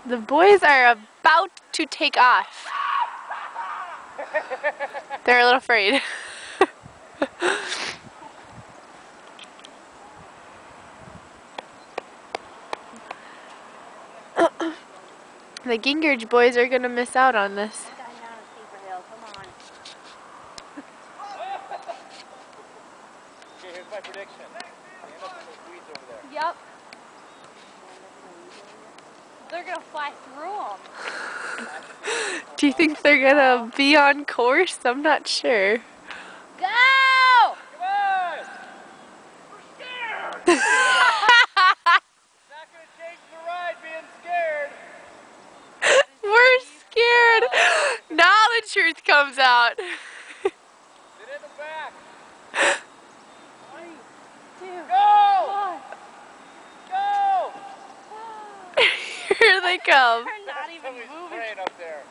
The boys are about to take off. They're a little afraid. The Gingrich boys are gonna miss out on this. Okay, here's my prediction. They end up in those weeds over there. Yep. They're gonna fly through them. Do you think they're gonna be on course? I'm not sure. Go! Come on! We're scared! Not gonna change the ride being scared. We're scared. Now the truth comes out. Sit in the back. 3, 2, Go! 1. Go! Here they come. They're not even Somebody's moving. praying up there.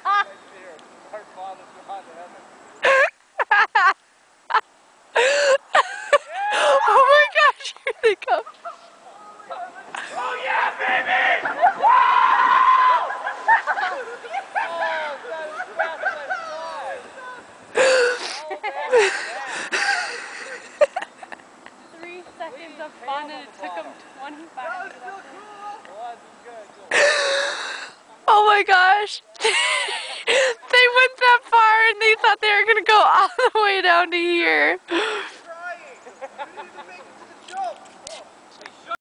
Right there. Our Father God in heaven. Oh my gosh, here they come. Oh yeah, baby! Oh, that was fast as I fly. Oh, man. 3 seconds of fun and it took them 25 to get up there. Well, this is good. Oh my gosh. They went that far and they thought they were gonna go all the way down to here.